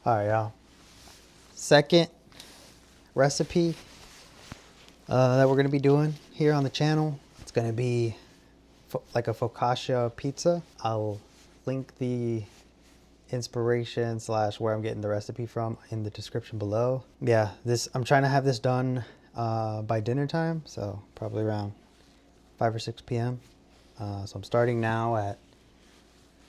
All right, y'all. Second recipe that we're gonna be doing here on the channel. It's gonna be like a focaccia pizza. I'll link the inspiration / where I'm getting the recipe from in the description below. Yeah, I'm trying to have this done by dinner time, so probably around 5 or 6 p.m. So I'm starting now at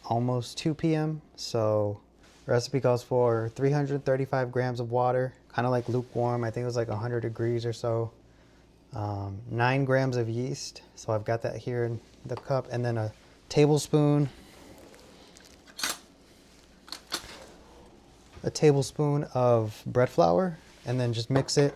almost 2 p.m. So the recipe calls for 335 grams of water, kind of like lukewarm. I think it was like 100 degrees or so. 9 grams of yeast. So I've got that here in the cup, and then a tablespoon of bread flour, and then just mix it.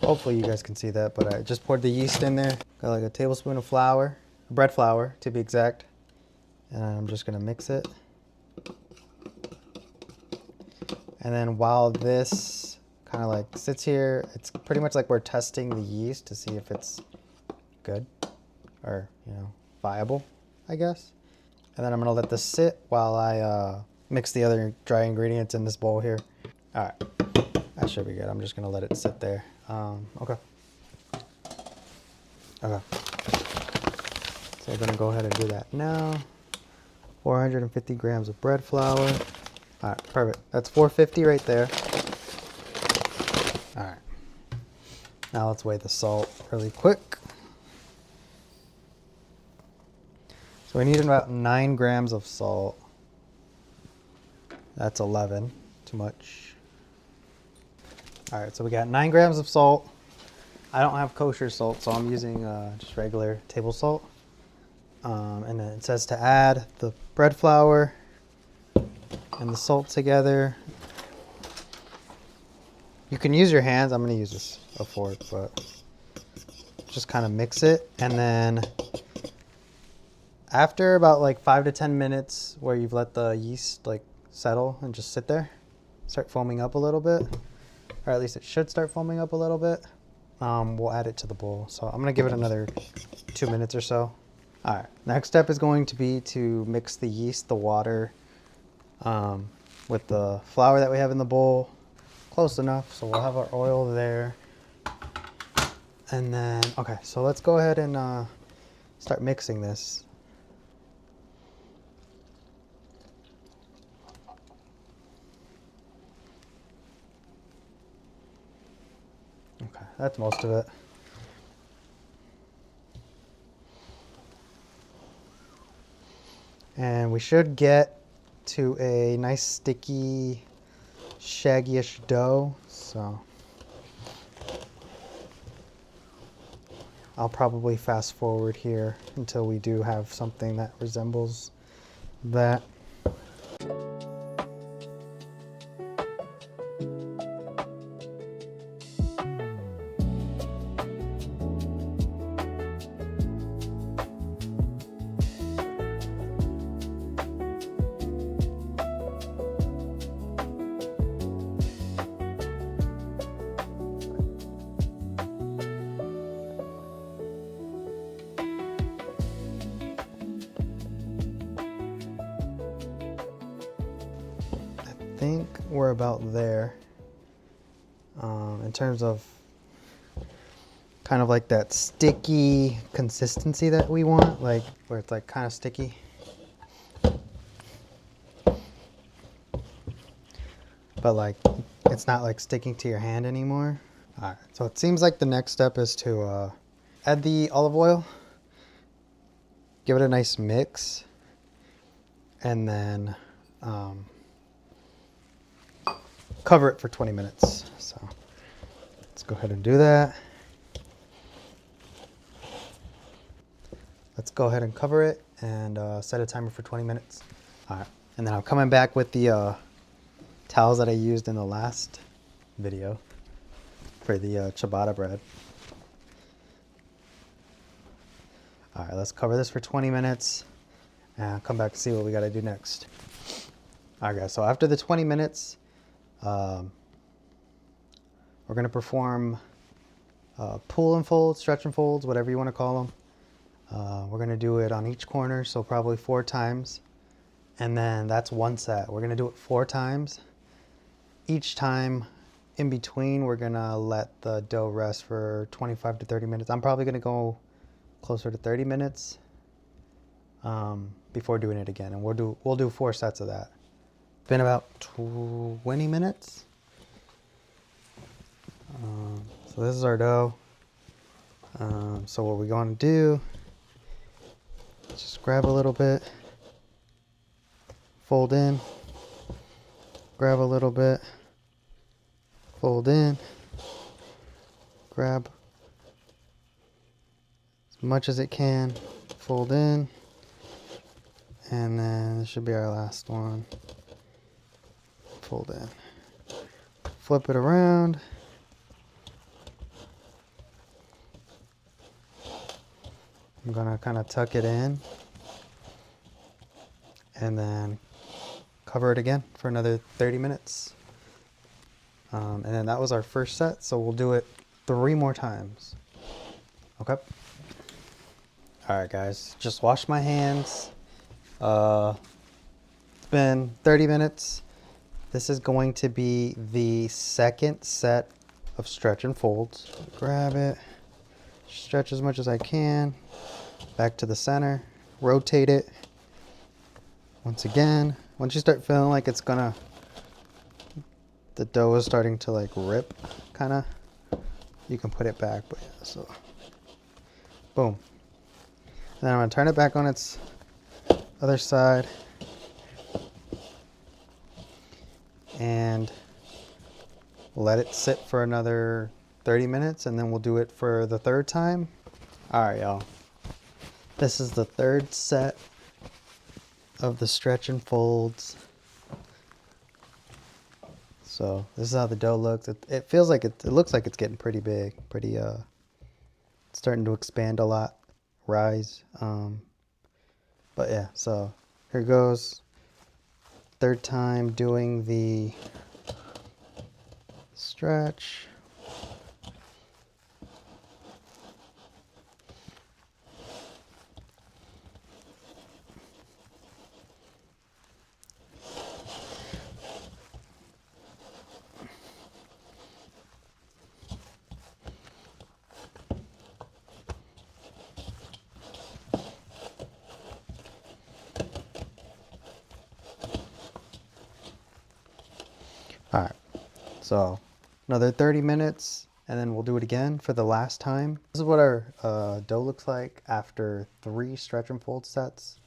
Hopefully you guys can see that, but I just poured the yeast in there. Got like a tablespoon of flour, bread flour to be exact. And I'm just gonna mix it. And then while this kind of like sits here, it's pretty much like we're testing the yeast to see if it's good or, viable, I guess. And then I'm gonna let this sit while I mix the other dry ingredients in this bowl here. All right, that should be good. I'm just gonna let it sit there. Okay. So we're gonna go ahead and do that now. 450 grams of bread flour. All right, perfect. That's 450 right there. All right. Now let's weigh the salt really quick. So we need about 9 grams of salt. That's 11, too much. All right, so we got 9 grams of salt. I don't have kosher salt, so I'm using just regular table salt. And then it says to add the bread flour and the salt together. You can use your hands. I'm going to use a fork, but just kind of mix it. And then after about like 5 to 10 minutes where you've let the yeast like settle and just sit there, start foaming up a little bit, or at least it should start foaming up a little bit, we'll add it to the bowl. So I'm going to give it another 2 minutes or so. All right, next step is going to be to mix the yeast, the water, with the flour that we have in the bowl. Close enough, so we'll have our oil there. And then, okay, so let's go ahead and start mixing this. Okay, that's most of it. And we should get to a nice sticky, shaggy-ish dough. So I'll probably fast forward here until we do have something that resembles that. I think we're about there in terms of kind of like that sticky consistency that we want, like where it's like kind of sticky. But like it's not like sticking to your hand anymore. All right, so it seems like the next step is to add the olive oil, give it a nice mix, and then cover it for 20 minutes. So let's go ahead and do that. Let's go ahead and cover it and set a timer for 20 minutes. All right, and then I'm coming back with the towels that I used in the last video for the ciabatta bread. All right, let's cover this for 20 minutes and I'll come back to see what we got to do next. All right, guys, so after the 20 minutes, we're going to perform pull and fold, stretch and folds, whatever you want to call them. We're going to do it on each corner, so probably 4 times. And then that's one set. We're gonna do it 4 times. Each time in between, we're gonna let the dough rest for 25 to 30 minutes. I'm probably gonna go closer to 30 minutes before doing it again. And we'll do 4 sets of that. Been about 20 minutes. So this is our dough. So what we're going to do, just grab a little bit, fold in, grab a little bit, fold in, grab as much as it can, fold in, and then this should be our last one. Fold in, flip it around. I'm gonna kind of tuck it in and then cover it again for another 30 minutes. And then that was our first set, so we'll do it 3 more times. Okay. All right, guys, just washed my hands. It's been 30 minutes. This is going to be the second set of stretch and folds. Grab it, stretch as much as I can, back to the center, rotate it. Once again, once you start feeling like it's gonna, the dough is starting to like rip, kind of, you can put it back. But yeah, so boom. And then I'm gonna turn it back on its other side and let it sit for another 30 minutes, and then we'll do it for the 3rd time. All right, y'all. This is the 3rd set of the stretch and folds. So this is how the dough looks. It feels like it looks like it's getting pretty big, pretty it's starting to expand a lot, rise. But yeah, so here goes. 3rd time doing the stretch. All right, so another 30 minutes, and then we'll do it again for the last time. This is what our dough looks like after 3 stretch and fold sets.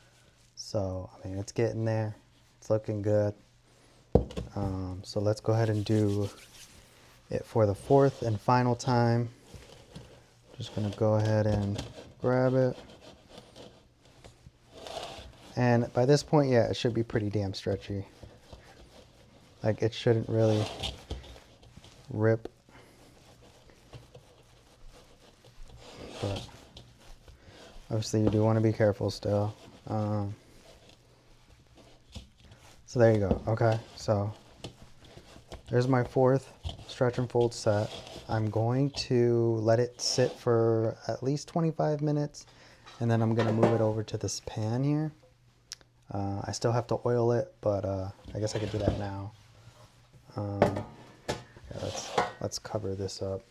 So, I mean, it's getting there. It's looking good. So let's go ahead and do it for the 4th and final time. Just gonna go ahead and grab it. And by this point, yeah, it should be pretty damn stretchy. Like, it shouldn't really rip. But obviously you do want to be careful still. So there you go. Okay, so there's my 4th stretch and fold set. I'm going to let it sit for at least 25 minutes, and then I'm going to move it over to this pan here. I still have to oil it, but I guess I could do that now. Yeah, let's cover this up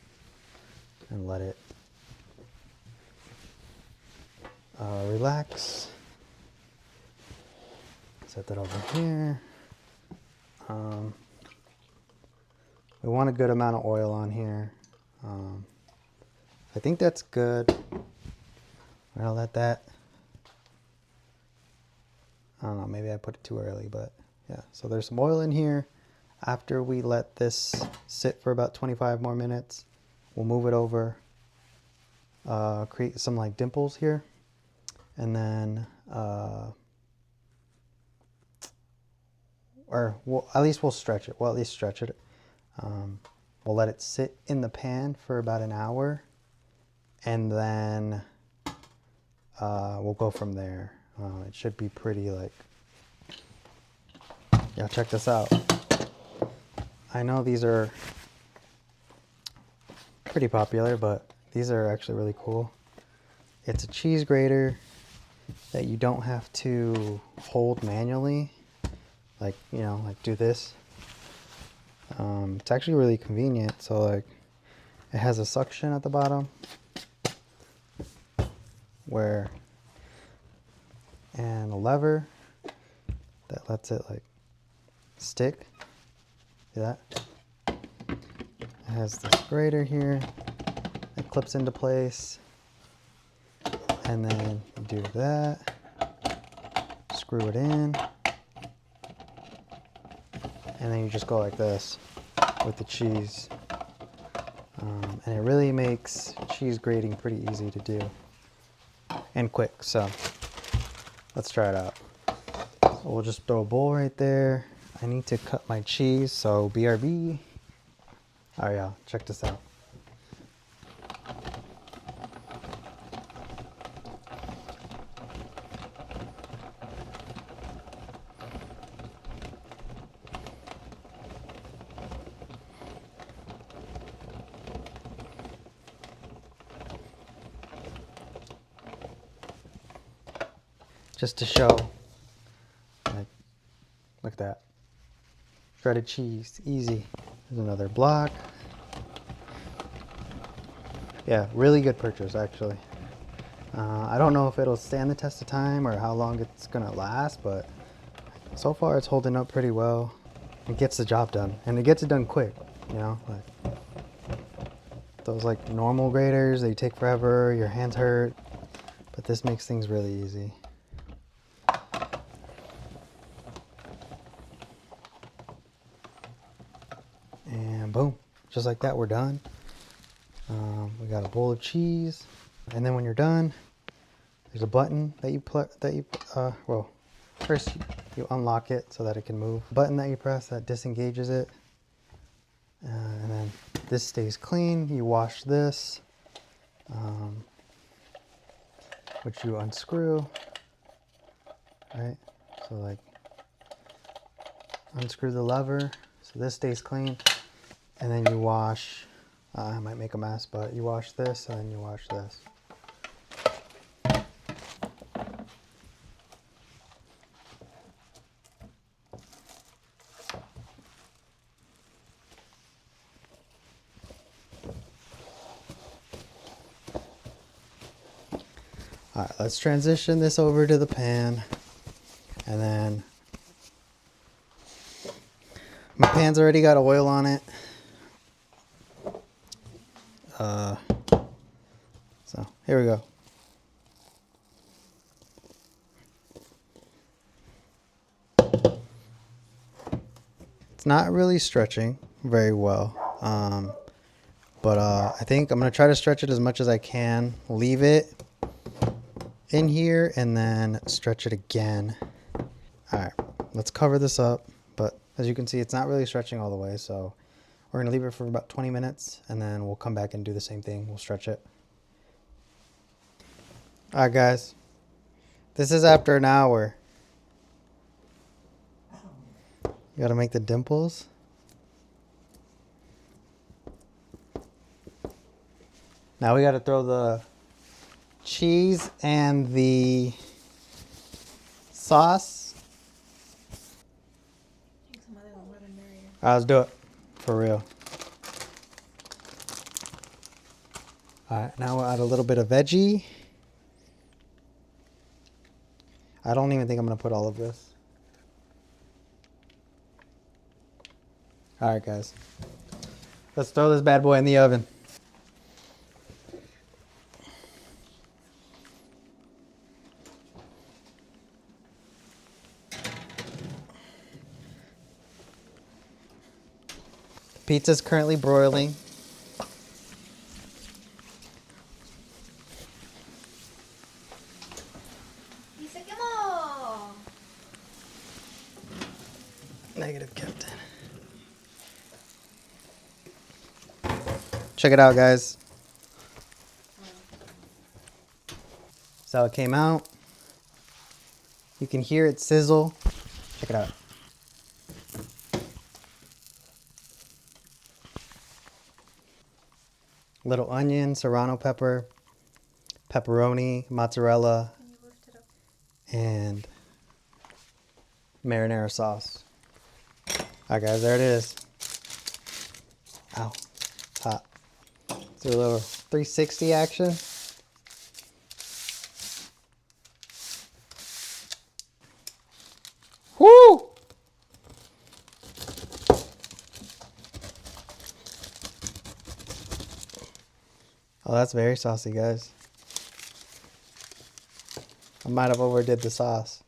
and let it relax. Set that over here. We want a good amount of oil on here. I think that's good. I'll let that, I don't know, maybe I put it too early, but yeah. So there's some oil in here. After we let this sit for about 25 more minutes, we'll move it over, create some like dimples here, and then, or at least we'll stretch it. We'll at least stretch it. We'll let it sit in the pan for about an hour, and then we'll go from there. It should be pretty like, yeah, check this out. I know these are pretty popular, but these are actually really cool. It's a cheese grater, that you don't have to hold manually, like, you know, like do this. It's actually really convenient. So like it has a suction at the bottom and a lever that lets it like stick. See that? It has this grater here. It clips into place. And then you do that. Screw it in. And then you just go like this with the cheese. And it really makes cheese grating pretty easy to do and quick. So let's try it out. So we'll just throw a bowl right there. I need to cut my cheese, so BRB. All right, y'all, check this out. Just to show, like, look at that. Shredded cheese, easy. There's another block. Yeah, really good purchase, actually. I don't know if it'll stand the test of time or how long it's gonna last, but so far it's holding up pretty well. It gets the job done, and it gets it done quick, you know? Like those like normal graters, they take forever, your hands hurt, but this makes things really easy. And boom, just like that, we're done. We got a bowl of cheese, and then when you're done, there's a button that you well, first you unlock it so that it can move. Button that you press that disengages it, and then this stays clean. You wash this, which you unscrew, right? So like unscrew the lever so this stays clean, and then you wash. I might make a mess, but you wash this and then you wash this. All right, let's transition this over to the pan, and then my pan's already got oil on it. So here we go. It's not really stretching very well, but I think I'm gonna try to stretch it as much as I can. Leave it in here and then stretch it again. All right, let's cover this up. But as you can see, it's not really stretching all the way, so we're gonna leave it for about 20 minutes and then we'll come back and do the same thing. We'll stretch it. All right, guys, this is after an hour. You gotta make the dimples. Now we gotta throw the cheese and the sauce. All right, let's do it for real. All right, now we'll add a little bit of veggie. I don't even think I'm gonna put all of this. All right, guys, let's throw this bad boy in the oven. Pizza's currently broiling. Negative, Captain. Check it out, guys. So it came out. You can hear it sizzle. Check it out. Little onion, serrano pepper, pepperoni, mozzarella, and marinara sauce. Alright guys, there it is. Ow, it's hot. Let's do a little 360 action. Woo! Oh, that's very saucy, guys. I might have overdid the sauce.